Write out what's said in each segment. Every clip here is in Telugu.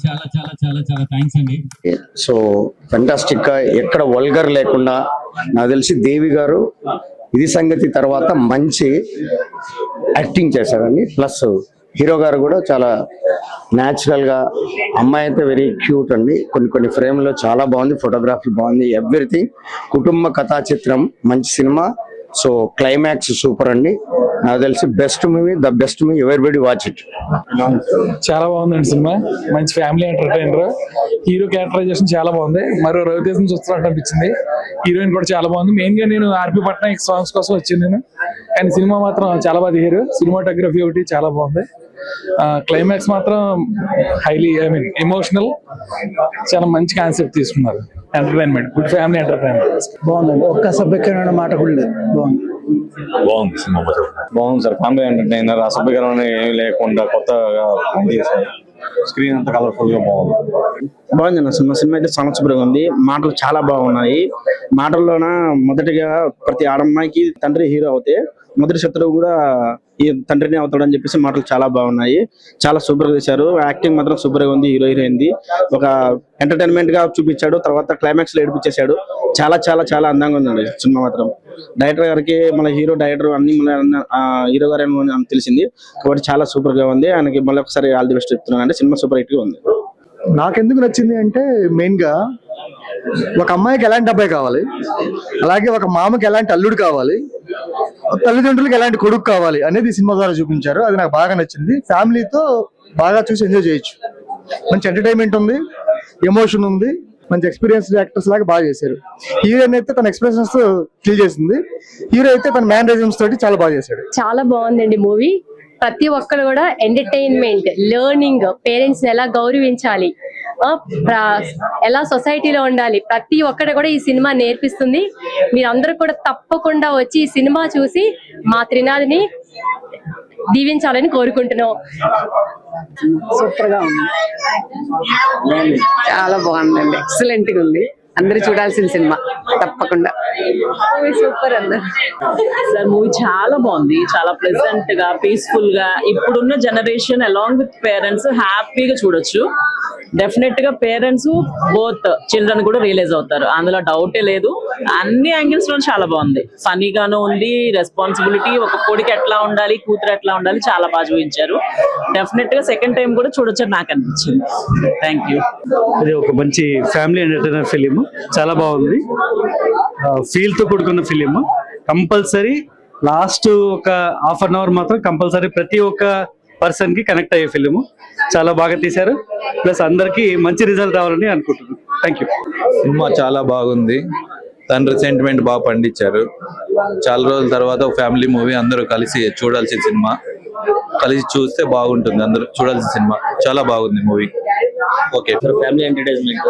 చాలా చాలా చాలా చాలా థ్యాంక్స్ అండి. సో ఫెంటాస్టిక్ గా ఎక్కడ వల్గర్ లేకుండా నాకు తెలిసి దేవి గారు ఇది సంగతి తర్వాత మంచి యాక్టింగ్ చేశారండి. ప్లస్ హీరో గారు కూడా చాలా న్యాచురల్ గా, అమ్మాయి అయితే వెరీ క్యూట్ అండి. కొన్ని ఫ్రేమ్ లో చాలా బాగుంది, ఫోటోగ్రఫీ బాగుంది, ఎవ్రీథింగ్. కుటుంబ కథా చిత్రం, మంచి సినిమా. సో క్లైమాక్స్ సూపర్ అండి. నాకు తెలిసి best movie, the best movie, everybody watch it. చాలా బాగుందండి సినిమా, మంచి ఫ్యామిలీ ఎంటర్టైనర్. హీరో క్యారెక్టరైజేషన్ చాలా బాగుంది, మరో రవితేజ నుంచి వస్తున్నట్టు అనిపించింది. హీరోయిన్ కూడా చాలా బాగుంది. మెయిన్ గా నేను ఆర్పి పట్నాయక్ సాంగ్స్ కోసం వచ్చింది నేను, కానీ సినిమా మాత్రం చాలా బాగా తీశారు. సినిమాటోగ్రఫీ ఒకటి చాలా బాగుంది. క్లైమాక్స్ మాత్రం హైలీ ఎమోషనల్, చాలా మంచి కాన్సెప్ట్ తీసుకున్నారు. Entertainment, good family entertainment. బాగుందండి, ఒక్క సభ్యకరమైన మాట కూడా లేదు. బాగుంది సినిమా, బాగుంది సార్. ఫ్యామిలీ ఎంటర్టైనర్, అసభ్యకరమైన ఏమి లేకుండా కొత్తగా చేశారు. స్క్రీన్ అంతా కలర్ఫుల్ గా బాగుంది. బాగుంది అన్న సినిమా అయితే చాలా సూపర్గా ఉంది. మాటలు చాలా బాగున్నాయి. మాటల్లోన మొదటిగా ప్రతి ఆడమ్మాయికి తండ్రి హీరో అవుతే మొదటి శత్రువు కూడా ఈ తండ్రిని అవుతాడని చెప్పేసి మాటలు చాలా బాగున్నాయి. చాలా సూపర్ గా చేశారు. యాక్టింగ్ మాత్రం సూపర్ గా ఉంది. హీరోయిన్ ఒక ఎంటర్టైన్మెంట్ గా చూపించాడు, తర్వాత క్లైమాక్స్ లో ఏడిపించేశాడు. చాలా చాలా చాలా అందంగా ఉందండి సినిమా మాత్రం. డైరెక్టర్ గారికి మన హీరో డైరెక్టర్ అన్ని హీరో గారు తెలిసింది కాబట్టి చాలా సూపర్ గా ఉంది. ఆయనకి మళ్ళీ ఒకసారి ఆల్ ది బెస్ట్ చెప్తున్నాను. అంటే సినిమా సూపర్ హిట్ గా ఉంది. నాకెందుకు నచ్చింది అంటే, మెయిన్ గా ఒక అమ్మాయికి ఎలాంటి అబ్బాయి కావాలి, అలాగే ఒక మామకి ఎలాంటి అల్లుడు కావాలి, తల్లిదండ్రులకు ఎలాంటి కొడుకు కావాలి అనేది సినిమా ద్వారా చూపించారు. అది నాకు బాగా నచ్చింది. ఫ్యామిలీతో బాగా చూసి ఎంజాయ్ చేయొచ్చు. మంచి ఎంటర్టైన్మెంట్ ఉంది, ఎమోషన్ ఉంది, మంచి ఎక్స్పీరియన్స్డ్ యాక్టర్స్ లాగా బాగా చేశారు. హీరోయిన్ అయితే తన ఎక్స్ప్రెషన్స్ క్లియర్ చేసింది, హీరో అయితే తన మ్యానరిజమ్స్ తోటి చాలా బాగా చేశాడు. చాలా బాగుందండి మూవీ. ప్రతి ఒక్కరు కూడా ఎంటర్టైన్మెంట్, లెర్నింగ్, పేరెంట్స్ ని ఎలా గౌరవించాలి, ఎలా సొసైటీలో ఉండాలి, ప్రతి ఒక్కరు కూడా ఈ సినిమా నేర్పిస్తుంది. మీరందరూ కూడా తప్పకుండా వచ్చి ఈ సినిమా చూసి మా త్రినాథిని దీవించాలని కోరుకుంటున్నాం. సూపర్ గా ఉంది, చాలా బాగుందండి, ఎక్సలెంట్ గా ఉంది. అందరూ చూడాల్సిన సినిమా తప్పకుండా. సూపర్ అందరు సార్, మూవీ చాలా బాగుంది, చాలా ప్లెజెంట్ గా, పీస్ఫుల్ గా. ఇప్పుడున్న జనరేషన్ అలాంగ్ విత్ పేరెంట్స్ హ్యాపీగా చూడొచ్చు. డెఫినెట్ గా పేరెంట్స్ బోత్ చిల్డ్రన్ కూడా రియలైజ్ అవుతారు, అందులో డౌటే లేదు. అన్ని యాంగిల్స్ లో చాలా బాగుంది. ఫనీగాను ఉంది, రెస్పాన్సిబిలిటీ, ఒక కొడుకు ఎట్లా ఉండాలి, కూతురు ఎట్లా ఉండాలి, చాలా బాగా చూపించారు. డెఫినెట్ గా సెకండ్ టైం కూడా చూడొచ్చు నాకు అనిపించింది. Thank you. ఇది ఒక మంచి ఫ్యామిలీ ఎంటర్టైనర్ ఫిలిం, చాలా బాగుంది. ఫీల్ తో కూడుకున్న ఫిలిం. కంపల్సరీ లాస్ట్ ఒక హాఫ్ అన్ అవర్ మాత్రం కంపల్సరీ ప్రతి ఒక్క పర్సన్ కి కనెక్ట్ అయ్యే ఫిలిం. చాలా బాగా తీశారు. ప్లస్ అందరికి మంచి రిజల్ట్ రావాలని అనుకుంటున్నాను. Thank you. సినిమా చాలా బాగుంది. తండ్రి సెంటిమెంట్ బాగా పండించారు. చాలా రోజుల తర్వాత ఒక ఫ్యామిలీ మూవీ, అందరూ కలిసి చూడాల్సిన సినిమా. కలిసి చూస్తే బాగుంటుంది, అందరూ చూడాల్సిన సినిమా. చాలా బాగుంది మూవీ. Okay, family entertainment.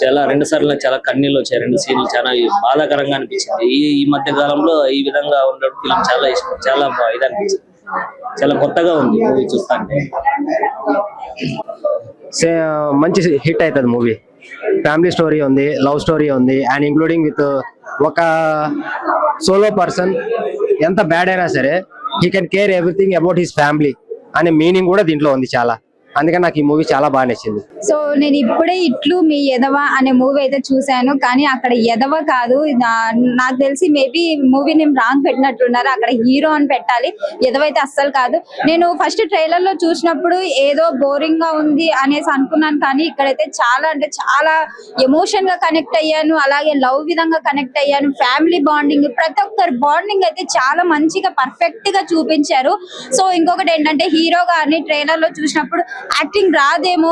చాలా 2 సార్లు నాకు చాలా కన్నీళ్ళు వచ్చాయి. 2 సీన్లు చాలా బాధాకరంగా అనిపించింది. ఈ మధ్య కాలంలో ఈ విధంగా ఉన్న ఫిలిం చాలా ఇష్టం, చాలా ఇది అనిపించింది. చాలా కొత్తగా ఉంది మూవీ చూస్తాంటే. మంచి హిట్ అవుతుంది మూవీ. ఫ్యామిలీ స్టోరీ ఉంది, లవ్ స్టోరీ ఉంది, అండ్ ఇంక్లూడింగ్ విత్ ఒక సోలో పర్సన్ ఎంత బ్యాడ్ అయినా సరే he can care everything about his family అనే మీనింగ్ కూడా దీంట్లో ఉంది చాలా. అందుకని నాకు ఈ మూవీ చాలా బాగా నచ్చింది. సో నేను ఇప్పుడే ఇట్లు మీ ఎదవ అనే మూవీ అయితే చూసాను, కానీ అక్కడ ఎదవ కాదు, నాకు తెలిసి మేబీ మూవీ నేమ్ రాంగ్ పెట్టినట్లున్నారు. అక్కడ హీరో అని పెట్టాలి, ఎదవ అయితే అస్సలు కాదు. నేను ఫస్ట్ ట్రైలర్ లో చూసినప్పుడు ఏదో బోరింగ్ గా ఉంది అనేసి అనుకున్నాను, కానీ ఇక్కడైతే చాలా అంటే చాలా ఎమోషన్ గా కనెక్ట్ అయ్యాను. అలాగే లవ్ విధంగా కనెక్ట్ అయ్యాను. ఫ్యామిలీ బాండింగ్, ప్రతి ఒక్కరి బాండింగ్ అయితే చాలా మంచిగా పర్ఫెక్ట్ గా చూపించారు. సో ఇంకొకటి ఏంటంటే, హీరో గారిని ట్రైలర్ లో చూసినప్పుడు యాక్టింగ్ రాదేమో,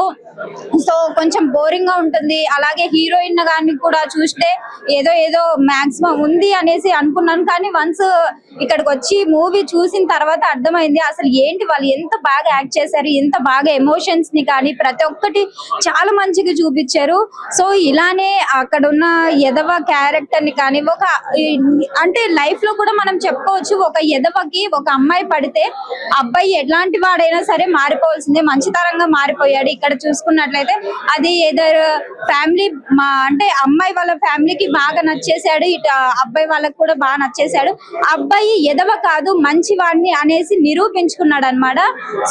సో కొంచెం బోరింగ్ గా ఉంటుంది. అలాగే హీరోయిన్ గారిని కూడా చూస్తే ఏదో మాక్సిమం ఉంది అనేసి అనుకున్నాను, కానీ వన్స్ ఇక్కడికి వచ్చి మూవీ చూసిన తర్వాత అర్థమైంది అసలు ఏంటి వాళ్ళు ఎంత బాగా యాక్ట్ చేశారు, ఎంత బాగా ఎమోషన్స్ ని కానీ ప్రతి ఒక్కటి చాలా మంచిగా చూపించారు. సో ఇలానే అక్కడ ఉన్న ఎదవ క్యారెక్టర్ ని కానీ ఒక అంటే లైఫ్ లో కూడా మనం చెప్పుకోవచ్చు, ఒక ఎదవకి ఒక అమ్మాయి పడితే అబ్బాయి ఎట్లాంటి వాడైనా సరే మారిపోవాల్సిందే, మంచితనం ప్రకారంగా మారిపోయాడు. ఇక్కడ చూసుకున్నట్లయితే అది ఏదో ఫ్యామిలీ అంటే అమ్మాయి వాళ్ళ ఫ్యామిలీకి బాగా నచ్చేసాడు, ఇటు అబ్బాయి వాళ్ళకి కూడా బాగా నచ్చేసాడు. అబ్బాయి ఎదవ కాదు మంచి వాడిని అనేసి నిరూపించుకున్నాడు అన్నమాట.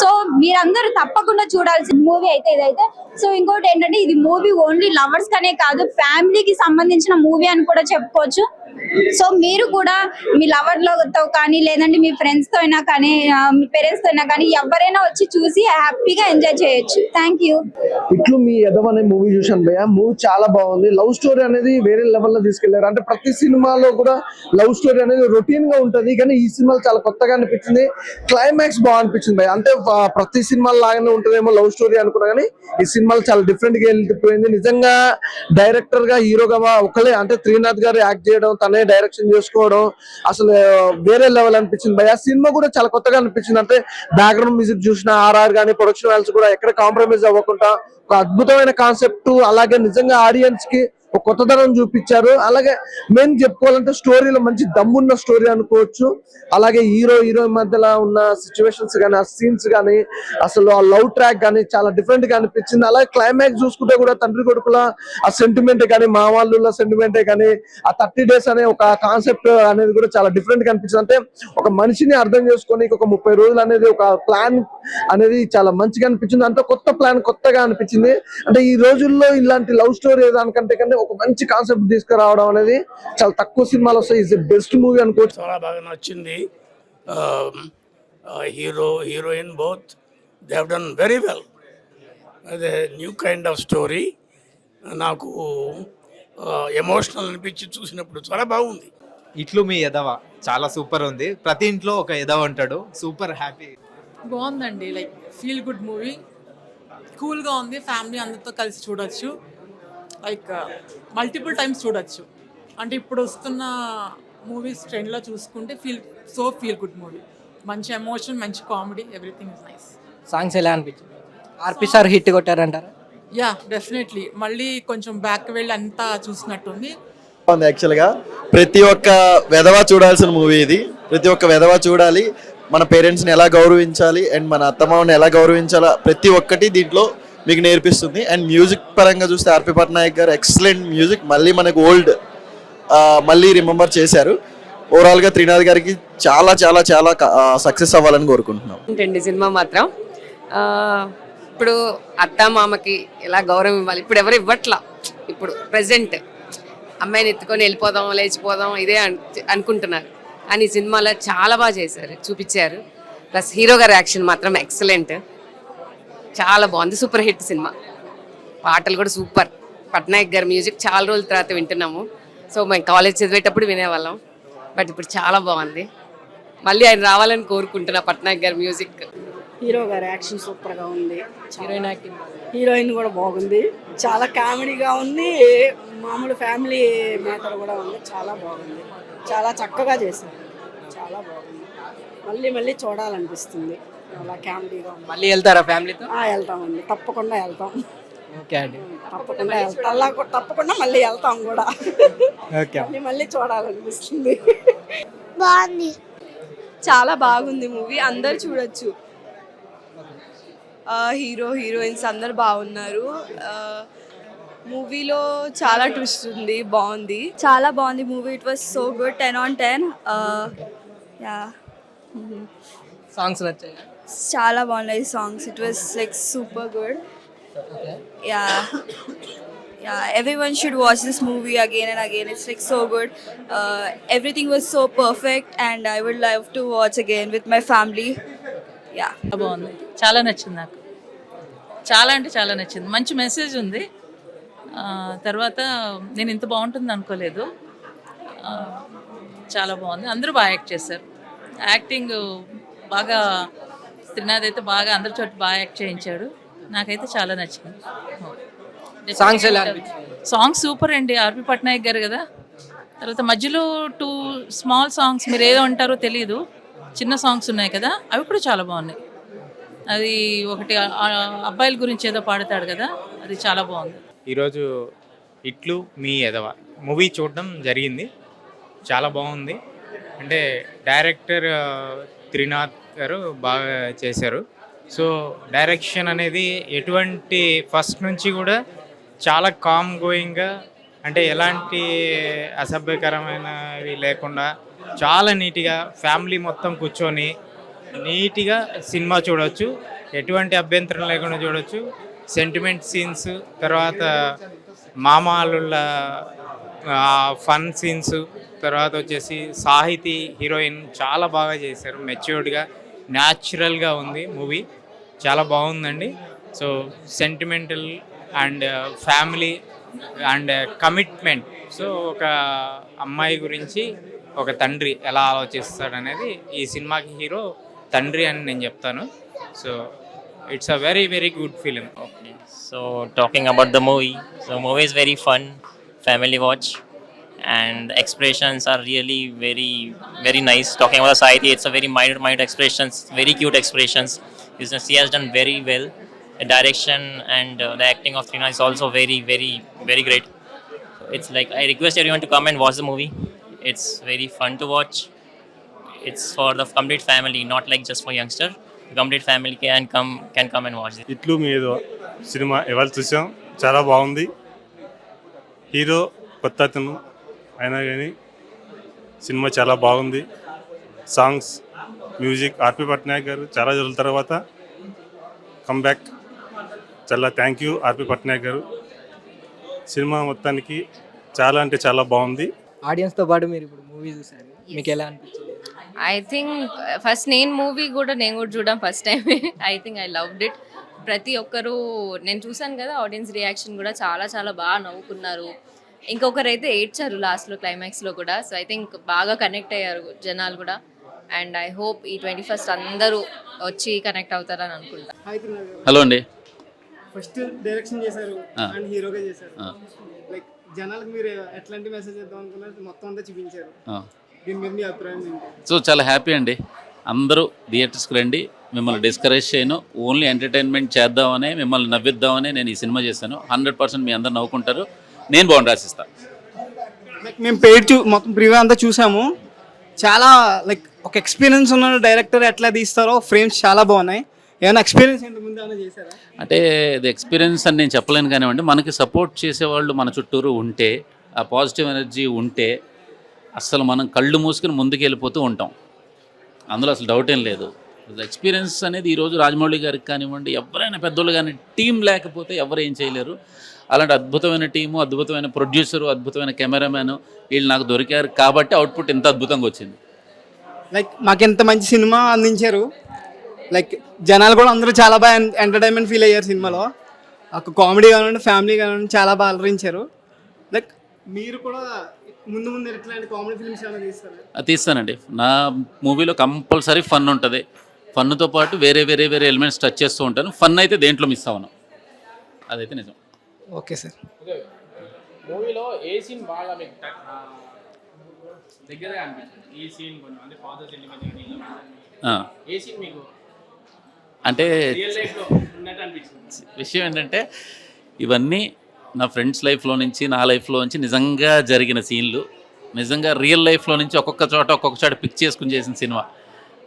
సో మీరందరూ తప్పకుండా చూడాల్సిన మూవీ అయితే ఇదైతే. సో ఇంకోటి ఏంటంటే ఇది మూవీ ఓన్లీ లవర్స్ కనే కాదు, ఫ్యామిలీకి సంబంధించిన మూవీ అని కూడా చెప్పుకోవచ్చు. సో మీరు కూడా మీ లవర్ లతో కానీ లేదంటే మీ ఫ్రెండ్స్ తో అయినా కానీ మీ పేరెంట్స్ తో అయినా కానీ ఎవరైనా వచ్చి చూసి హ్యాపీగా ఎంజాయ్ చేయొచ్చు. Thank you. ఇట్లు మీ ఎదవ అనే మూవీ చూశాను భయ్య. మూవీ చాలా బాగుంది. లవ్ స్టోరీ అనేది వేరే లెవెల్లో తీసుకెళ్లారు. అంటే ప్రతి సినిమాలో కూడా లవ్ స్టోరీ అనేది రొటీన్ గా ఉంటది, కానీ ఈ సినిమాలో చాలా కొత్తగా అనిపించింది. క్లైమాక్స్ బాగా అనిపించింది భయ్య. అంటే ప్రతి సినిమా లాగానే ఉంటుందేమో లవ్ స్టోరీ అనుకున్నా, కానీ ఈ సినిమాలో చాలా డిఫరెంట్ గా వెళ్ళిపోయింది. నిజంగా డైరెక్టర్ గా హీరోగా ఒకలే అంటే త్రినాథ్ గారు యాక్ట్ చేయడం, తనే డైరెక్షన్ చేసుకోవడం అసలు వేరే లెవెల్ అనిపించింది భయ్య. సినిమా కూడా చాలా కొత్తగా అనిపించింది. అంటే బ్యాక్గ్రౌండ్ మ్యూజిక్ చూసిన ఆర్ఆర్ కానీ ప్రొడక్షన్ వాల్స్ కూడా ఎక్కడ కాంప్రమైజ్ అవ్వకుండా ఒక అద్భుతమైన కాన్సెప్ట్, అలాగే నిజంగా ఆడియన్స్ కి ఒక కొత్తదనం చూపించారు. అలాగే మెయిన్ చెప్పుకోవాలంటే స్టోరీలో మంచి దమ్మున్న స్టోరీ అనుకోవచ్చు. అలాగే హీరోయిన్ మధ్యలో ఉన్న సిచ్యువేషన్స్ కానీ ఆ సీన్స్ కానీ అసలు ఆ లవ్ ట్రాక్ కానీ చాలా డిఫరెంట్ గా అనిపించింది. అలాగే క్లైమాక్స్ చూసుకుంటే కూడా తండ్రి కొడుకుల ఆ సెంటిమెంట్ కానీ మా వాళ్ళ సెంటిమెంటే కానీ ఆ 30 days అనే ఒక కాన్సెప్ట్ అనేది కూడా చాలా డిఫరెంట్ గా అనిపించింది. అంటే ఒక మనిషిని అర్థం చేసుకొని ఒక 30 రోజులు అనేది ఒక ప్లాన్ అనేది చాలా మంచిగా అనిపించింది. అంటే కొత్త ప్లాన్ కొత్తగా అనిపించింది. అంటే ఈ రోజుల్లో ఇలాంటి లవ్ స్టోరీ దానికంటే కానీ ఒక మంచి కాన్సెప్ట్ తీసుకురావడం అనేది చాలా తక్కువ సినిమాలు వస్తాయి. ఇస్ బెస్ట్ మూవీ అనుకోవచ్చు. చాలా బాగా నచ్చింది. Heroine both they have done very well. అదే న్యూ కైండ్ ఆఫ్ స్టోరీ. నాకు ఎమోషనల్ అనిపించి చూసినప్పుడు చాలా బాగుంది. ఇట్లు మీ ఎదవ చాలా సూపర్ ఉంది. ప్రతి ఇంట్లో ఒక ఎదవ ఉంటాడు. Super happy. బాగుందండి. లైక్ ఫీల్ గుడ్ మూవీ, కూల్గా ఉంది. ఫ్యామిలీ అందరితో కలిసి చూడొచ్చు. లైక్ మల్టిపుల్ టైమ్స్ చూడొచ్చు. అంటే ఇప్పుడు వస్తున్న మూవీస్ ట్రెండ్లో చూసుకుంటే ఫీల్ గుడ్ మూవీ. మంచి ఎమోషన్, మంచి comedy, everything is nice. Songs ఎలా అనిపించింది? ఆర్పి సార్ హిట్ కొట్టారంటారా? Yeah definitely. మళ్ళీ కొంచెం బ్యాక్ వెళ్ళి అంతా చూసినట్టుంది. యాక్చువల్గా ప్రతి ఒక్క వెధవ చూడాల్సిన మూవీ ఇది. ప్రతి ఒక్క వెధవ చూడాలి. మన పేరెంట్స్ని ఎలా గౌరవించాలి అండ్ మన అత్తమామని ఎలా గౌరవించాలా ప్రతి ఒక్కటి దీంట్లో మీకు నేర్పిస్తుంది. అండ్ మ్యూజిక్ పరంగా చూస్తే ఆర్పి పట్నాయక్ గారు ఎక్సలెంట్ మ్యూజిక్. మళ్ళీ మనకు ఓల్డ్ మళ్ళీ రిమెంబర్ చేశారు. ఓవరాల్గా త్రినాథ్ గారికి చాలా చాలా చాలా సక్సెస్ అవ్వాలని కోరుకుంటున్నాం. సినిమా మాత్రం ఇప్పుడు అత్త మామకి ఎలా గౌరవం ఇవ్వాలి ఇప్పుడు ఎవరు ఇవ్వట్లా. ఇప్పుడు ప్రెసెంట్ అమ్మాయిని ఎత్తుకొని వెళ్ళిపోదాం లేచిపోదాం ఇదే అనుకుంటున్నారు. కానీ ఈ సినిమాలో చాలా బాగా చేశారు, చూపించారు. ప్లస్ హీరో గారి యాక్షన్ మాత్రం ఎక్సలెంట్, చాలా బాగుంది. Super hit cinema. పాటలు కూడా సూపర్. పట్నాయక్ గారి మ్యూజిక్ చాలా రోజుల తర్వాత వింటున్నాము. సో మేము కాలేజ్ చదివేటప్పుడు వినేవాళ్ళం, బట్ ఇప్పుడు చాలా బాగుంది. మళ్ళీ ఆయన రావాలని కోరుకుంటున్నా. పట్నాయక్ గారి మ్యూజిక్, హీరో గారి యాక్షన్ సూపర్గా ఉంది. హీరోయిన్ యాక్టింగ్, హీరోయిన్ కూడా బాగుంది. చాలా కామెడీగా ఉంది. మామూలు ఫ్యామిలీ మ్యాటర్ కూడా ఉంది. చాలా బాగుంది. చాలా చక్కగా చేశారు. చాలా బాగుంది. మళ్ళీ చూడాలనిపిస్తుంది. అలా కామెడీగా ఉంది. మళ్ళీ వెళ్తారా ఫ్యామిలీతో? వెళ్తామండి, తప్పకుండా వెళ్తాం. ఓకే అండి. తప్పకుండా మళ్ళీ వెళ్తాం కూడా. ఓకే. మళ్ళీ చూడాలనిపిస్తుంది. బాగుంది. చాలా బాగుంది మూవీ. అందరు చూడొచ్చు. హీరోయిన్స్ అందరు బాగున్నారు. మూవీలో చాలా ట్విస్ట్ ఉంది, బాగుంది, చాలా బాగుంది movie. It was so good. 10 on 10. Songs నచ్చాయి? చాలా బాగున్నాయి songs. It was like super good. Everyone should watch this movie again and again. It's like so good. Everything was so perfect and I would love to watch again with my family. బాగుంది. చాలా నచ్చింది నాకు. చాలా అంటే చాలా నచ్చింది. మంచి మెసేజ్ ఉంది. తర్వాత నేను ఇంత బాగుంటుంది అనుకోలేదు. చాలా బాగుంది. అందరూ బాగా యాక్ట్ చేశారు. యాక్టింగ్ బాగా త్రినాథ్ అయితే బాగా అందరి చోట బాగా యాక్ట్ చేయించాడు. నాకైతే చాలా నచ్చింది. సాంగ్స్ ఎలా అనిపించింది? సాంగ్స్ సూపర్ అండి. ఆర్పి పట్నాయక్ గారు కదా. తర్వాత మధ్యలో 2 స్మాల్ సాంగ్స్, మీరు ఏదో అంటారో తెలియదు, చిన్న సాంగ్స్ ఉన్నాయి కదా, అవి కూడా చాలా బాగున్నాయి. అది ఒకటి అబ్బాయిల గురించి ఏదో పాడతాడు కదా, అది చాలా బాగుంది. ఈరోజు ఇట్లు మీ ఎదవ మూవీ చూడడం జరిగింది. చాలా బాగుంది. అంటే డైరెక్టర్ త్రినాథ్ గారు బాగా చేశారు. సో డైరెక్షన్ అనేది ఎటువంటి ఫస్ట్ నుంచి కూడా చాలా కామ్ గోయింగ్గా, అంటే ఎలాంటి అసభ్యకరమైనవి లేకుండా చాలా నీట్గా ఫ్యామిలీ మొత్తం కూర్చొని నీట్గా సినిమా చూడవచ్చు, ఎటువంటి అభ్యంతరం లేకుండా చూడవచ్చు. సెంటిమెంట్ సీన్స్, తర్వాత మామాలుల ఫన్ సీన్స్, తర్వాత వచ్చేసి సాహితీ హీరోయిన్ చాలా బాగా చేశారు, మెచ్యూర్డ్గా న్యాచురల్గా ఉంది మూవీ, చాలా బాగుందండి. So sentimental and family and commitment. So ఒక అమ్మాయి గురించి ఒక తండ్రి ఎలా ఆలోచిస్తాడనేది ఈ సినిమాకి హీరో తండ్రి అని నేను చెప్తాను. So it's a very very good film. Okay. So talking about the movie, so movie is very fun, family watch, and the expressions are really very very nice. Talking about society, it's a very minor expressions, very cute expressions. She has done very well. The direction and the acting of Trina is also very very very great. It's like I request everyone to come and watch the movie. It's very fun to watch. It's for the complete family, not like just for youngster. The complete family can come and watch it. ఇట్లు మీద సినిమా ఇవాళ చూసాం, చాలా బాగుంది. హీరో కొత్త అతను అయినా కానీ సినిమా చాలా బాగుంది. సాంగ్స్, మ్యూజిక్, ఆర్పి పట్నాయక్ గారు చాలా రోజుల తర్వాత కమ్బ్యాక్. చాలా థ్యాంక్ యూ ఆర్పి పట్నాయక్ గారు. సినిమా మొత్తానికి చాలా అంటే చాలా బాగుంది. ఆడియన్స్తో పాటు మీరు ఇప్పుడు మూవీ చూసారు, మీకు ఎలా అనిపించింది? ఐ థింక్ ఫస్ట్ నేను కూడా చూడడం first time. I think I loved it. ప్రతి ఒక్కరు నేను చూసాను కదా, ఆడియన్స్ రియాక్షన్ కూడా చాలా చాలా బాగా నవ్వుకున్నారు. ఇంకొకరు అయితే ఏడ్చారు లాస్ట్లో, క్లైమాక్స్లో కూడా. సో ఐ థింక్ బాగా కనెక్ట్ అయ్యారు జనాలు కూడా. అండ్ ఐ హోప్ ఈ 21st అందరూ వచ్చి కనెక్ట్ అవుతారని అనుకుంటా. హలో అండి. ఫస్ట్ డైరెక్షన్ చేశారు అండ్ హీరోగా చేశారు. లైక్ జనాలకు మీరు ఎట్లాంటి మెసేజ్ ఇద్దాం అనుకున్నారు, మొత్తం అంతా చూపించారు. దీని మీద మీ అభిప్రాయం ఏంటి? సో చాలా హ్యాపీ అండి. అందరూ థియేటర్స్కి రండి. మిమ్మల్ని డిస్కరేజ్ చేయను, ఓన్లీ ఎంటర్టైన్మెంట్ చేద్దామనే, మిమ్మల్ని నవ్విద్దామనే నేను ఈ సినిమా చేశాను. 100% మీ అందరు నవ్వుకుంటారు. నేను బాగుండి రాసిస్తాను. లైక్ మేము మొత్తం ప్రివ్యూ అంతా చూసాము. చాలా లైక్ ఒక ఎక్స్పీరియన్స్ ఉన్న డైరెక్టర్ ఎట్లా తీస్తారో ఫ్రేమ్స్ చాలా బాగున్నాయి. ఏమైనా ఎక్స్పీరియన్స్ ఏంటి ముందు ఏమైనా చేశారా? అంటే ఇది ఎక్స్పీరియన్స్ అని నేను చెప్పలేను కానివ్వండి, మనకి సపోర్ట్ చేసేవాళ్ళు మన చుట్టూరు ఉంటే, ఆ పాజిటివ్ ఎనర్జీ ఉంటే అస్సలు మనం కళ్ళు మూసుకుని ముందుకు వెళ్ళిపోతూ ఉంటాం. అందులో అసలు డౌట్ ఏం లేదు. ఎక్స్పీరియన్స్ అనేది ఈరోజు రాజమౌళి గారికి కానివ్వండి, ఎవరైనా పెద్దోళ్ళు కానీ, టీం లేకపోతే ఎవరు ఏం చేయలేరు. అలాంటి అద్భుతమైన టీము, అద్భుతమైన ప్రొడ్యూసరు, అద్భుతమైన కెమెరామ్యాన్ వీళ్ళు నాకు దొరికారు కాబట్టి అవుట్పుట్ ఇంత అద్భుతంగా వచ్చింది. లైక్ మాకు ఎంత మంచి సినిమా అందించారు. లైక్ జనాలు కూడా అందరూ చాలా బాగా ఎంటర్టైన్మెంట్ ఫీల్ అయ్యారు సినిమాలో. ఒక కామెడీ కానివ్వండి, ఫ్యామిలీ కానివ్వండి, చాలా బాగా అలరించారు. లైక్ మీరు కూడా ముందు ఎట్లాంటి కామెడీ ఫిల్మ్స్ ఏమైనా తీస్తారా? తీస్తానండి. నా మూవీలో కంపల్సరీ ఫన్ ఉంటుంది. ఫన్తో పాటు వేరే వేరే వేరే ఎలిమెంట్స్ టచ్ చేస్తూ ఉంటాను. ఫన్ అయితే దేంట్లో మిస్ అవ్వను, అదైతే నిజం. Okay sir. మూవీలో ఏ సీన్ బాగా మీకు దగ్గరగా అనిపించింది? ఈ సీన్ కొంచెం అంటే ఫాదర్ సెంటిమెంట్ ఏ సీన్ మీకు అంటే రియల్ లైఫ్లో ఉన్నట్టు అనిపించింది? విషయం ఏంటంటే ఇవన్నీ నా ఫ్రెండ్స్ లైఫ్లో నుంచి, నా లైఫ్లో నుంచి నిజంగా జరిగిన సీన్లు, నిజంగా రియల్ లైఫ్లో నుంచి ఒక్కొక్క చోట పిక్ చేసుకుని చేసిన సినిమా.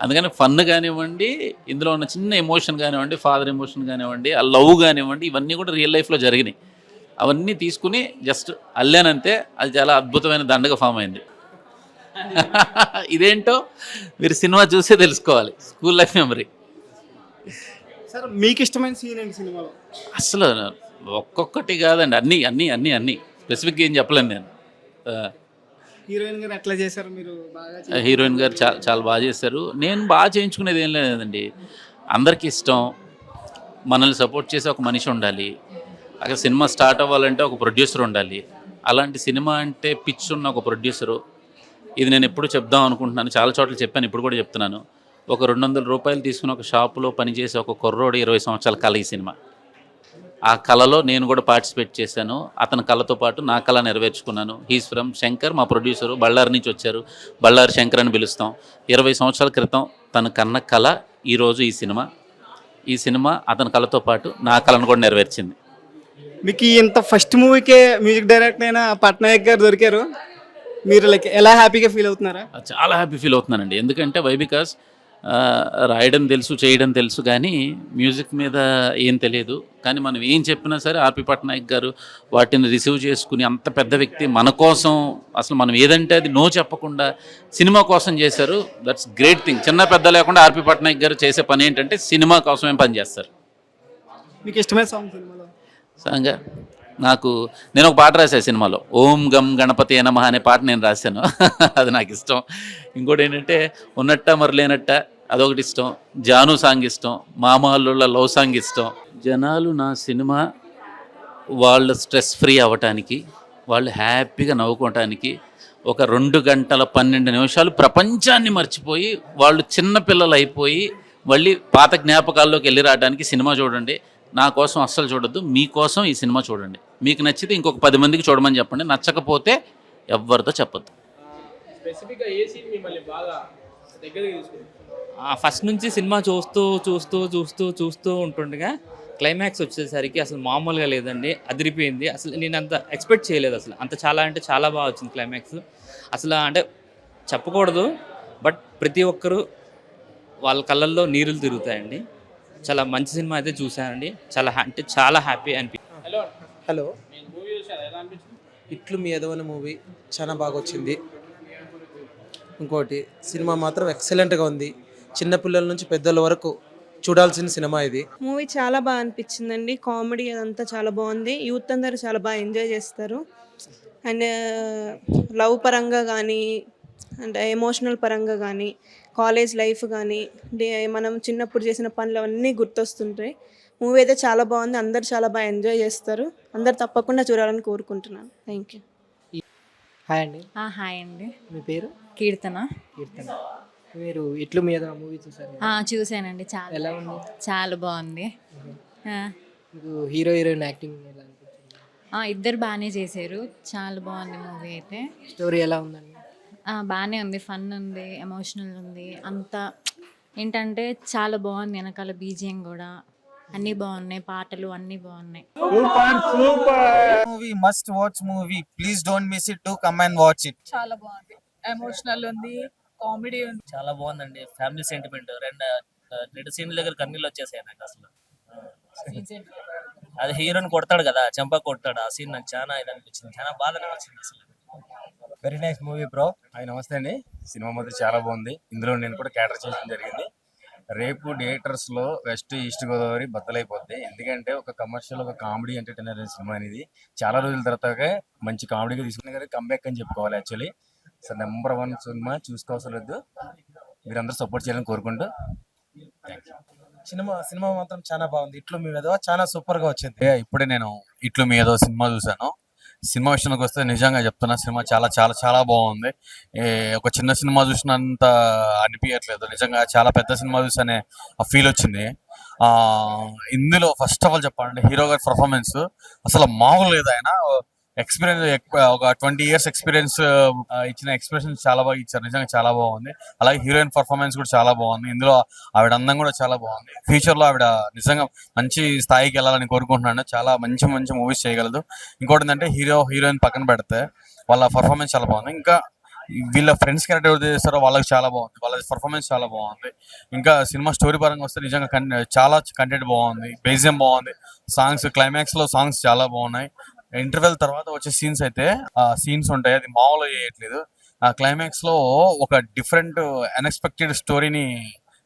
అందుకని ఫన్ కానివ్వండి, ఇందులో ఉన్న చిన్న ఎమోషన్ కానివ్వండి, ఫాదర్ ఎమోషన్ కానివ్వండి, ఆ లవ్ కానివ్వండి, ఇవన్నీ కూడా రియల్ లైఫ్లో జరిగినాయి. అవన్నీ తీసుకుని జస్ట్ అల్లానంతే. అది చాలా అద్భుతమైన దండగా ఫామ్ అయింది. ఇదేంటో మీరు సినిమా చూసే తెలుసుకోవాలి. School life memory. సార్ మీకు ఇష్టమైన సీన్ ఏంటి సినిమాలో? అసలు ఒక్కొక్కటి కాదండి, అన్నీ అన్నీ అన్నీ అన్నీ స్పెసిఫిక్గా ఏం చెప్పలేను నేను. హీరోయిన్ గారు ఎట్లా చేశారు మీరు? బాగా హీరోయిన్ గారు చాలా బాగా చేశారు. నేను బాగా చేయించుకునేది ఏం లేదండి. అందరికీ ఇష్టం, మనల్ని సపోర్ట్ చేసే ఒక మనిషి ఉండాలి. అక్కడ సినిమా స్టార్ట్ అవ్వాలంటే ఒక ప్రొడ్యూసర్ ఉండాలి. అలాంటి సినిమా అంటే పిచ్ ఉన్న ఒక ప్రొడ్యూసరు. ఇది నేను ఎప్పుడు చెప్దాం అనుకుంటున్నాను, చాలా చోట్ల చెప్పాను, ఇప్పుడు కూడా చెప్తున్నాను. ఒక 200 రూపాయలు తీసుకుని ఒక షాపులో పనిచేసే ఒక కుర్రోడు 20 సంవత్సరాల కళ ఈ సినిమా. ఆ కళలో నేను కూడా పార్టిసిపేట్ చేశాను. అతని కళతో పాటు నా కళ నెరవేర్చుకున్నాను. హీస్ ఫ్రమ్ శంకర్, మా ప్రొడ్యూసరు బళ్ళారి నుంచి వచ్చారు. బళ్ళారి శంకర్ అని పిలుస్తాం. 20 సంవత్సరాల క్రితం తన కన్న కళ ఈరోజు ఈ సినిమా. ఈ సినిమా అతని కళతో పాటు నా కళను కూడా నెరవేర్చింది. మీకు ఇంత ఫస్ట్ మూవీకే మ్యూజిక్ డైరెక్టర్ అయిన పట్నాయక్ గారు దొరికారు. మీరు లైక్ ఎలా హ్యాపీగా ఫీల్ అవుతున్నారా? చాలా హ్యాపీ ఫీల్ అవుతున్నానండి. ఎందుకంటే బికాస్ రాయడం తెలుసు, చేయడం తెలుసు, కానీ మ్యూజిక్ మీద ఏం తెలియదు. కానీ మనం ఏం చెప్పినా సరే ఆర్పి పట్నాయక్ గారు వాటిని రిసీవ్ చేసుకుని, అంత పెద్ద వ్యక్తి మన కోసం అసలు మనం ఏదంటే అది నో చెప్పకుండా సినిమా కోసం చేశారు. That's great thing. చిన్న పెద్ద లేకుండా ఆర్పి పట్నాయక్ గారు చేసే పని ఏంటంటే సినిమా కోసమే పనిచేస్తారు. మీకు ఇష్టమైన సాంగ్ సినిమాలో? సాంగ్ నేను ఒక పాట రాశాను సినిమాలో, ఓం గం గణపతి నమః అనే పాట నేను రాశాను. అది నాకు ఇష్టం. ఇంకోటి ఏంటంటే ఉన్నట్ట మరి లేనట్ట అదొకటి ఇష్టం. జాను సాంగ్ ఇష్టం. మామూలుల లవ్ సాంగ్ ఇష్టం. జనాలు నా సినిమా వాళ్ళు స్ట్రెస్ ఫ్రీ అవ్వటానికి, వాళ్ళు హ్యాపీగా నవ్వుకోవటానికి, ఒక 2 గంటల 12 నిమిషాలు ప్రపంచాన్ని మర్చిపోయి వాళ్ళు చిన్న పిల్లలు అయిపోయి మళ్ళీ పాత జ్ఞాపకాల్లోకి వెళ్ళి రావడానికి సినిమా చూడండి. నా కోసం అస్సలు చూడొద్దు, మీకోసం ఈ సినిమా చూడండి. మీకు నచ్చితే ఇంకొక 10 మందికి చూడమని చెప్పండి. నచ్చకపోతే ఎవరితో చెప్పొద్దు. ఫస్ట్ నుంచి సినిమా చూస్తూ ఉంటుండగా క్లైమాక్స్ వచ్చేసరికి అసలు మామూలుగా లేదండి, అదిరిపోయింది. అసలు నేను అంత ఎక్స్పెక్ట్ చేయలేదు. అసలు అంత చాలా అంటే చాలా బాగా వచ్చింది క్లైమాక్స్. అసలు అంటే చెప్పకూడదు, బట్ ప్రతి ఒక్కరూ వాళ్ళ కళ్ళల్లో నీరులు తిరుగుతాయండి. చాలా మంచి సినిమా అయితే చూశానండి. చాలా హ్యాపీ అనిపించింది. హలో, ఇట్లు మీ ఎదవన మూవీ చాలా బాగా వచ్చింది. ఇంకోటి సినిమా మాత్రం ఎక్సలెంట్గా ఉంది. చిన్నపిల్లల నుంచి పెద్దల వరకు చూడాల్సిన సినిమా ఇది. మూవీ చాలా బాగా అనిపించిందండి. కామెడీ అదంతా చాలా బాగుంది. యూత్ అందరూ చాలా బాగా ఎంజాయ్ చేస్తారు. అండ్ లవ్ పరంగా కానీ, అండ్ ఎమోషనల్ పరంగా కానీ, కాలేజ్ లైఫ్ కానీ, మనం చిన్నప్పుడు చేసిన పనులు అవన్నీ గుర్తొస్తుంటాయి. మూవీ అయితే చాలా బాగుంది. అందరు చాలా బాగా ఎంజాయ్ చేస్తారు. అందరు తప్పకుండా చూడాలని కోరుకుంటున్నాను. Thank you. హాయ్ అండి. హాయ్ అండి. మీ పేరు? కీర్తన. మీరు ఇట్లు మీ ఎదవ మూవీ చూసారు? చూసానండి. ఎలా ఉంది? చాలా బాగుంది. మీకు హీరో హీరోయిన్ యాక్టింగ్ ఎలా అనిపించింది? ఇద్దరు బాగానే చేశారు. చాలా బాగుంది మూవీ అయితే. స్టోరీ ఎలా ఉందండి? బాగానే ఉంది. ఫన్ ఉంది, ఎమోషనల్ ఉంది. అంతా ఏంటంటే చాలా బాగుంది. వెనకాల బీజిఎం కూడా అన్నీ బాగున్నాయి, పాటలు అన్నీ బాగున్నాయి. Movie must watch movie. Please don't miss it. To come and watch it. చాలా బాగుంది. ఎమోషనల్ ఉంది, కామెడీ ఉంది. చాలా బాగుందండి. Family sentiment. రెండు సీన్ల దగ్గర కన్నీళ్ళు వచ్చేసాయి నాకు అసలు. అది హీరోని కొడతాడు కదా, చెంప కొడతాడు. ఆ సీన్ నాకు చాలా ఇది అనిపించింది, చాలా బాధ అనిపించింది అసలు. Very nice movie bro. Hi, నమస్తే అండి. సినిమా మాత్రం చాలా బాగుంది. ఇందులో నేను కూడా క్యాటర్ చేయడం జరిగింది. రేపు థియేటర్స్ లో వెస్ట్ ఈస్ట్ గోదావరి బద్దలైపోద్ది. ఎందుకంటే ఒక కమర్షియల్, ఒక కామెడీ ఎంటర్టైనర్ సినిమా అనేది చాలా రోజుల తర్వాత మంచి కామెడీగా తీసుకున్న కదా కంబ్యాక్ అని చెప్పుకోవాలి. యాక్చువల్లీ సో నెంబర్ 1 సినిమా, చూసుకోవసలేదు. మీరందరూ సపోర్ట్ చేయాలని కోరుకుంటూ థ్యాంక్ యూ. సినిమా మాత్రం చాలా బాగుంది. ఇట్లు మీ ఏదో చాలా సూపర్ గా వచ్చింది. ఇప్పుడే నేను ఇట్లు మీ ఏదో సినిమా చూసాను. సినిమా విషయానికి వస్తే నిజంగా చెప్తున్నా, సినిమా చాలా చాలా చాలా బాగుంది. ఒక చిన్న సినిమా చూసినంత అనిపించట్లేదు. నిజంగా చాలా పెద్ద సినిమా చూసనే ఆ ఫీల్ వచ్చింది. ఇందులో ఫస్ట్ ఆఫ్ ఆల్ చెప్పాలంటే హీరో గారి పర్ఫార్మెన్స్ అసలు మామూలు లేదు. ఆయన ఎక్స్పీరియన్స్ ఒక 20 years ఎక్స్పీరియన్స్ ఇచ్చిన ఎక్స్ప్రెషన్ చాలా బాగా ఇచ్చారు. నిజంగా చాలా బాగుంది. అలాగే హీరోయిన్ పర్ఫార్మెన్స్ కూడా చాలా బాగుంది. ఇందులో ఆవిడ అందం కూడా చాలా బాగుంది. ఫ్యూచర్ లో ఆవిడ నిజంగా మంచి స్థాయికి వెళ్ళాలని కోరుకుంటున్నాను. చాలా మంచి మంచి మూవీస్ చేయగలదు. ఇంకోటి ఏంటంటే హీరోయిన్ పక్కన పెడితే వాళ్ళ పర్ఫార్మెన్స్ చాలా బాగుంది. ఇంకా వీళ్ళ ఫ్రెండ్స్ క్యారెక్టర్ ఎవరు చేస్తారో వాళ్ళకి చాలా బాగుంది. వాళ్ళ పర్ఫార్మెన్స్ చాలా బాగుంది. ఇంకా సినిమా స్టోరీ పరంగా వస్తే నిజంగా చాలా కంటెంట్ బాగుంది. బేసియం బాగుంది. సాంగ్స్, క్లైమాక్స్ లో సాంగ్స్ చాలా బాగున్నాయి. ఇంటర్వెల్ తర్వాత వచ్చే సీన్స్ అయితే సీన్స్ ఉంటాయి, అది మామూలుగా చేయట్లేదు. ఆ క్లైమాక్స్ లో ఒక డిఫరెంట్ అన్ఎక్స్పెక్టెడ్ స్టోరీని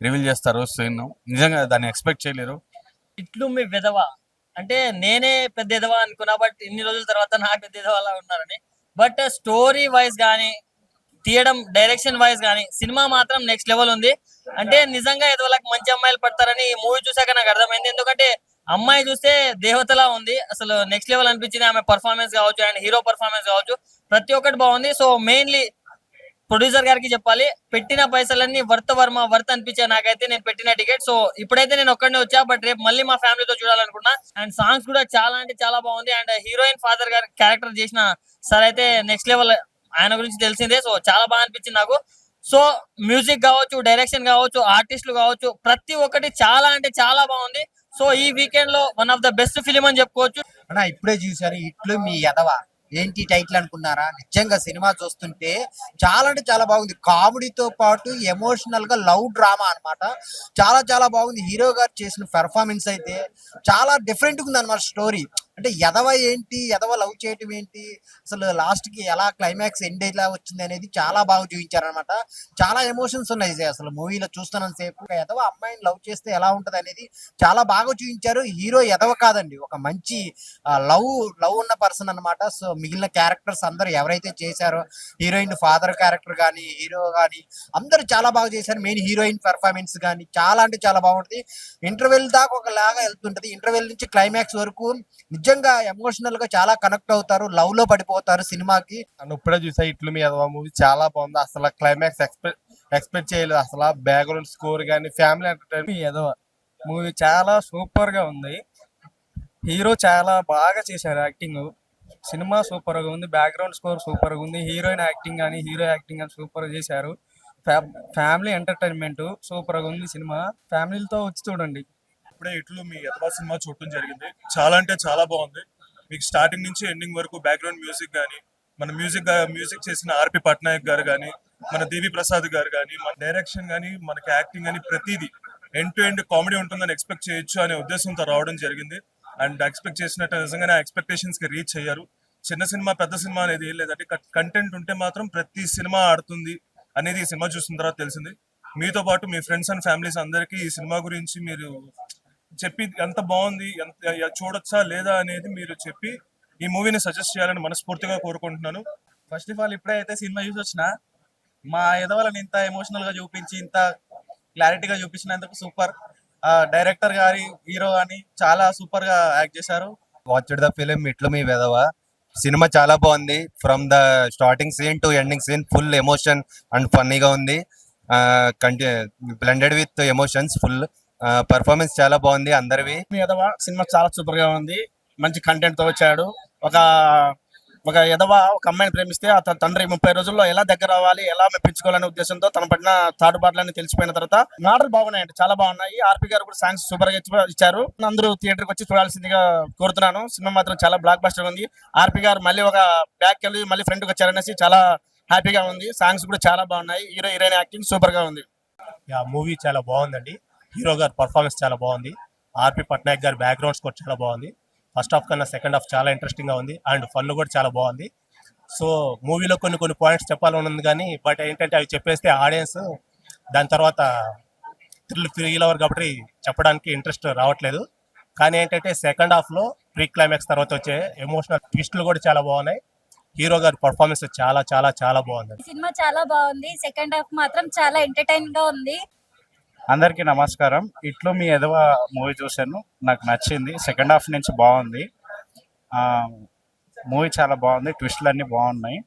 రివీల్ చేస్తారు. సీన్ నిజంగా దాన్ని ఎక్స్పెక్ట్ చేయలేరు. ఇట్లు మీ విధవ అంటే నేనే పెద్ద ఎదవా అనుకున్నా, బట్ ఇన్ని రోజుల తర్వాత నాకు పెద్ద ఎదవలా ఉన్నారని. బట్ స్టోరీ వైజ్ కానీ, తీయడం డైరెక్షన్ వైజ్ కానీ సినిమా మాత్రం నెక్స్ట్ లెవెల్ ఉంది. అంటే నిజంగా ఎదవలకు మంచి అమ్మాయిలు పడతారని ఈ మూవీ చూసాక నాకు అర్థమైంది. ఎందుకంటే అమ్మాయి చూస్తే దేవతలా ఉంది. అసలు నెక్స్ట్ లెవెల్ అనిపించింది. ఆమె పర్ఫార్మెన్స్ కావచ్చు అండ్ హీరో పర్ఫార్మెన్స్ కావచ్చు, ప్రతి ఒక్కటి బాగుంది. సో మెయిన్లీ ప్రొడ్యూసర్ గారికి చెప్పాలి, పెట్టిన పైసలన్నీ వర్త్ అనిపించాయి నాకైతే. నేను పెట్టిన టికెట్. సో ఇప్పుడైతే నేను ఒక్కడనే వచ్చా, బట్ రేపు మళ్ళీ మా ఫ్యామిలీతో చూడాలనుకున్నా. అండ్ సాంగ్స్ కూడా చాలా అంటే చాలా బాగుంది. అండ్ హీరోయిన్ ఫాదర్ గారి క్యారెక్టర్ చేసిన సార్ అయితే నెక్స్ట్ లెవెల్. ఆయన గురించి తెలిసిందే. సో చాలా బాగా అనిపించింది నాకు. సో మ్యూజిక్ కావచ్చు, డైరెక్షన్ కావచ్చు, ఆర్టిస్టులు కావచ్చు, ప్రతి ఒక్కటి చాలా అంటే చాలా బాగుంది. సో ఈ వీకెండ్ లో one of the best film అని చెప్పుకోవచ్చు. అన్నా ఇప్పుడే చూసాను ఇట్లు మీ ఎదవ. ఏంటి టైటిల్ అనుకున్నారా? నిజంగా సినిమా చూస్తుంటే చాలా అంటే చాలా బాగుంది. కామెడీతో పాటు ఎమోషనల్ గా లవ్ డ్రామా అన్నమాట. చాలా చాలా బాగుంది. హీరో గారు చేసిన పెర్ఫార్మెన్స్ అయితే చాలా డిఫరెంట్ గా ఉంది అన్నమాట. స్టోరీ అంటే ఎదవ ఏంటి, ఎదవ లవ్ చేయటం ఏంటి, అసలు లాస్ట్ కి ఎలా క్లైమాక్స్ ఎండ్ ఎలా వచ్చింది అనేది చాలా బాగా చూపించారనమాట. చాలా ఎమోషన్స్ ఉన్నాయి అసలు మూవీలో చూస్తున్నంత సేపు. ఎదవ అమ్మాయిని లవ్ చేస్తే ఎలా ఉంటది అనేది చాలా బాగా చూపించారు. హీరో ఎదవ కాదండి, ఒక మంచి లవ్ ఉన్న పర్సన్ అన్నమాట. సో మిగిలిన క్యారెక్టర్స్ అందరూ ఎవరైతే చేశారో, హీరోయిన్ ఫాదర్ క్యారెక్టర్ కానీ, హీరో కానీ అందరూ చాలా బాగా చేశారు. మెయిన్ హీరోయిన్ పెర్ఫార్మెన్స్ కానీ చాలా అంటే చాలా బాగుంటుంది. ఇంటర్వెల్ దాకా ఒకలాగా వెళ్తుంటది. ఇంటర్వెల్ నుంచి క్లైమాక్స్ వరకు నిజంగా ఎమోషనల్ గా చాలా కనెక్ట్ అవుతారు, లవ్ లో పడిపోతారు సినిమాకి. ఇప్పుడే చూసా ఇట్లు మీ అదవా మూవీ, చాలా బాగుంది. అసలు క్లైమాక్స్ ఎక్స్పెక్ట్ చేయలేదు. అసలు బ్యాక్గ్రౌండ్ స్కోర్ కానీ ఫ్యామిలీ ఎంటర్టైన్మెంట్ ఎదవ మూవీ చాలా సూపర్ గా ఉంది. హీరో చాలా బాగా చేశారు యాక్టింగ్. సినిమా సూపర్ గా ఉంది, బ్యాక్గ్రౌండ్ స్కోర్ సూపర్ గా ఉంది. హీరోయిన్ యాక్టింగ్ కానీ హీరో యాక్టింగ్ కానీ సూపర్ గా చేశారు. ఫ్యామిలీ ఎంటర్టైన్మెంట్ సూపర్ గా ఉంది. సినిమా ఫ్యామిలీతో వచ్చి చూడండి. ఇప్పుడే ఇట్లు మీ యథవా సినిమా చూడటం జరిగింది. చాలా అంటే చాలా బాగుంది. మీకు స్టార్టింగ్ నుంచి ఎండింగ్ వరకు బ్యాక్గ్రౌండ్ మ్యూజిక్ కానీ, మన మ్యూజిక్ చేసిన ఆర్పి పట్నాయక్ గారు కానీ, మన దేవి ప్రసాద్ గారు కానీ, మన డైరెక్షన్ కానీ, మనకి యాక్టింగ్ కానీ ప్రతిదీ ఎండ్ టు ఎండ్ కామెడీ ఉంటుందని ఎక్స్పెక్ట్ చేయొచ్చు అనే ఉద్దేశంతో రావడం జరిగింది. అండ్ ఎక్స్పెక్ట్ చేసినట్టు నిజంగానే ఎక్స్పెక్టేషన్స్ కి రీచ్ అయ్యారు. చిన్న సినిమా పెద్ద సినిమా అనేది ఏం లేదంటే కంటెంట్ ఉంటే మాత్రం ప్రతి సినిమా ఆడుతుంది అనేది ఈ సినిమా చూసిన తర్వాత తెలిసింది. మీతో పాటు మీ ఫ్రెండ్స్ అండ్ ఫ్యామిలీస్ అందరికీ ఈ సినిమా గురించి మీరు చెప్పి ఎంత బాగుంది, ఎంత చూడొచ్చా లేదా అనేది మీరు చెప్పి ఈ మూవీని సజెస్ట్ చేయాలని మనస్ఫూర్తిగా కోరుకుంటున్నాను. ఫస్ట్ ఆఫ్ ఆల్ ఇప్పుడైతే సినిమా చూసి వచ్చిన మా ఎదవలని ఇంత ఎమోషనల్ గా చూపించి ఇంత క్లారిటీగా చూపించినందుకు సూపర్. డైరెక్టర్ గారి, హీరో గాని చాలా సూపర్ గా యాక్ట్ చేశారు. వాచ్డ్ ద ఫిలిం ఇట్లు మీ వెదవా. సినిమా చాలా బాగుంది. From the starting scene to ending scene full emotion and ఫన్నీగా ఉంది. Blended with emotions full. Performance చాలా బాగుంది అందరివి. మీ ఎదవ సినిమా చాలా సూపర్ గా ఉంది. మంచి కంటెంట్ తో వచ్చాడు. ఒక ఎదవ ఒక అమ్మాయిని ప్రేమిస్తే ఆ తండ్రి 30 రోజుల్లో ఎలా దగ్గర అవ్వాలి, ఎలా మెప్పించుకోవాలనే ఉద్దేశంతో తన పడిన తాడుబాట్లని తెలిసిపోయిన తర్వాత మాటలు బాగున్నాయండి, చాలా బాగున్నాయి. ఆర్పి గారు కూడా సాంగ్స్ సూపర్ గా ఇచ్చారు. అందరూ థియేటర్కి వచ్చి చూడాల్సిందిగా కోరుతున్నాను. సినిమా మాత్రం చాలా బ్లాక్ బస్టర్ ఉంది. ఆర్పి గారు మళ్ళీ ఒక బ్యాక్ వెళ్ళి మళ్ళీ ఫ్రంట్ కి వచ్చారనేసి చాలా హ్యాపీగా ఉంది. సాంగ్స్ కూడా చాలా బాగున్నాయి. హీరోయిన్ యాక్టింగ్ సూపర్ గా ఉంది. మూవీ చాలా బాగుందండి. హీరో గారి పర్ఫార్మెన్స్ చాలా బాగుంది. ఆర్పి పట్నాయక్ గారి బ్యాక్గ్రౌండ్ స్కోర్ చాలా బాగుంది. ఫస్ట్ హాఫ్ కన్నా సెకండ్ హాఫ్ చాలా ఇంట్రెస్టింగ్ గా ఉంది. అండ్ ఫన్ కూడా చాలా బాగుంది. సో మూవీలో కొన్ని పాయింట్స్ చెప్పాలని ఉంది కానీ బట్ ఏంటంటే అవి చెప్పేస్తే ఆడియన్స్ దాని తర్వాత ఫీల్ అవ్వరు కాబట్టి చెప్పడానికి ఇంట్రెస్ట్ రావట్లేదు. కానీ ఏంటంటే సెకండ్ హాఫ్ లో ప్రీ క్లైమాక్స్ తర్వాత వచ్చే ఎమోషనల్ ట్విస్టులు కూడా చాలా బాగున్నాయి. హీరో గారి పర్ఫార్మెన్స్ చాలా చాలా చాలా బాగుంది. సినిమా చాలా బాగుంది. సెకండ్ హాఫ్ మాత్రం చాలా ఎంటర్టైన్ గా ఉంది. అందరికీ నమస్కారం. ఇట్లు మీ ఎదవ మూవీ చూశాను, నాకు నచ్చింది. సెకండ్ హాఫ్ నుంచి బాగుంది. మూవీ చాలా బాగుంది, ట్విస్టులు అన్నీ బాగున్నాయి.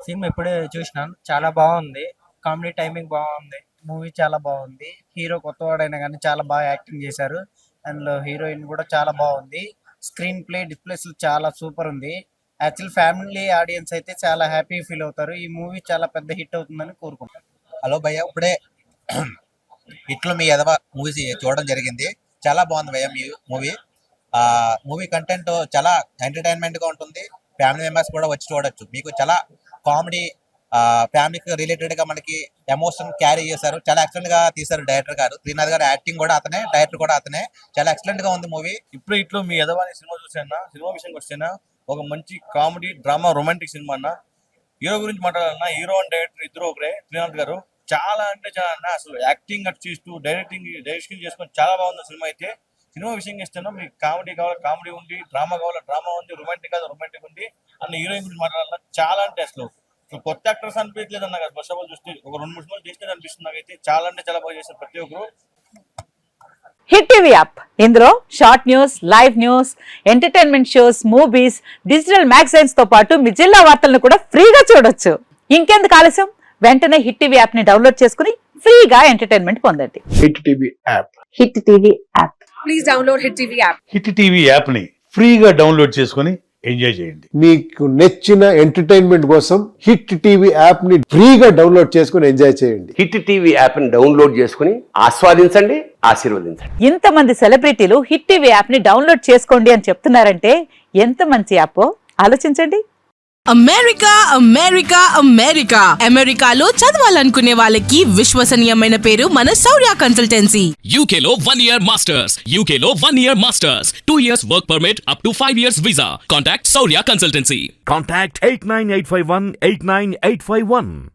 సినిమా ఇప్పుడే చూసినాను, చాలా బాగుంది. కామెడీ టైమింగ్ బాగుంది. మూవీ చాలా బాగుంది. హీరో కొత్తవాడైనా కానీ చాలా బాగా యాక్టింగ్ చేశారు. అందులో హీరోయిన్ కూడా చాలా బాగుంది. స్క్రీన్ ప్లే డిస్ప్లేస్ చాలా సూపర్ ఉంది. యాక్చువల్ ఫ్యామిలీ ఆడియన్స్ అయితే చాలా హ్యాపీ ఫీల్ అవుతారు. ఈ మూవీ చాలా పెద్ద హిట్ అవుతుందని కోరుకుంటాను. హలో భయ్య, ఇప్పుడే ఇట్లు మీ ఎదవ మూవీ చూడడం జరిగింది. చాలా బాగుంది భయ్య మీ మూవీ కంటెంట్ చాలా ఎంటర్టైన్మెంట్ గా ఉంటుంది. ఫ్యామిలీ మెంబర్స్ కూడా వచ్చి చూడొచ్చు. మీకు చాలా కామెడీ, ఫ్యామిలీకి రిలేటెడ్ గా మనకి ఎమోషన్ క్యారీ చేశారు. చాలా ఎక్సలెంట్ గా తీశారు డైరెక్టర్ గారు. శ్రీనాథ్ గారు యాక్టింగ్ కూడా అతనే, డైరెక్టర్ కూడా అతనే. చాలా ఎక్సలెంట్ గా ఉంది మూవీ. ఇప్పుడు ఇట్లు మీ ఎదవ అనే సినిమా చూసాను. సినిమా విషయానికి వస్తేనా ఒక మంచి కామెడీ డ్రామా రొమాంటిక్ సినిమా అన్న. హీరో గురించి మాట్లాడాలన్నా హీరో అండ్ డైరెక్టర్ ఇద్దరు ఒకరే. శ్రీనాథ్ గారు చాలా అంటే చాలా అన్న, అసలు యాక్టింగ్ అటు చేస్తూ డైరెక్షన్ చేసుకొని చాలా బాగుంది సినిమా అయితే. సినిమా విషయం ఇస్తాను, మీకు కామెడీ కావాలి కామెడీ ఉంది, డ్రామా కావాలి డ్రామా ఉంది, రొమాంటిక్ కాదు రొమాంటిక్ ఉంది. అన్న హీరోయిన్ గురించి మాట్లాడాలన్నా చాలా అంటే అసలు కొత్త యాక్టర్స్ అనిపించలేదు అన్న. ఫస్ట్ ఆఫ్ ఆల్ చూస్తే ఒక 2-3 సినిమాలు చేస్తే అనిపిస్తుంది నాకైతే. చాలా అంటే చాలా బాగా చేశారు ప్రతి ఒక్కరు. హిట్ టీవీ యాప్, ఇందులో short news, live news, entertainment shows, movies, digital magazines తో పాటు మీ జిల్లా వార్తలను కూడా ఫ్రీగా చూడొచ్చు. ఇంకెందుకు ఆలస్యం, వెంటనే హిట్ టీవీ యాప్ ని డౌన్లోడ్ చేసుకుని ఫ్రీగా ఎంటర్టైన్మెంట్ పొందండి. Hit TV app. Hit TV app. Please download hit TV app. Hit TV app ని ఫ్రీగా డౌన్లోడ్ చేసుకుని ఎంజాయ్ చేయండి. మీకు నచ్చిన ఎంటర్టైన్మెంట్ కోసం హిట్ టీవీ యాప్ ని ఫ్రీగా డౌన్లోడ్ చేసుకుని ఎంజాయ్ చేయండి. హిట్ టీవీ యాప్ ని డౌన్లోడ్ చేసుకుని ఆస్వాదించండి, ఆశీర్వదించండి. ఇంతమంది సెలబ్రిటీలు హిట్ టీవీ యాప్ ని డౌన్లోడ్ చేసుకోండి అని చెప్తున్నారంటే ఎంత మంచి యాప్. ఆలోచించండి. అమెరికా అమెరికా అమెరికా అమెరికాలో చదవాలనుకునే వాళ్ళకి విశ్వసనీయమైన పేరు మన శౌర్య కన్సల్టెన్సీ. UK లో 1 year masters, UK లో 1 year masters, 2 years work permit up to 5 years visa. Contact Saurya Consultancy. Contact 89851 89851.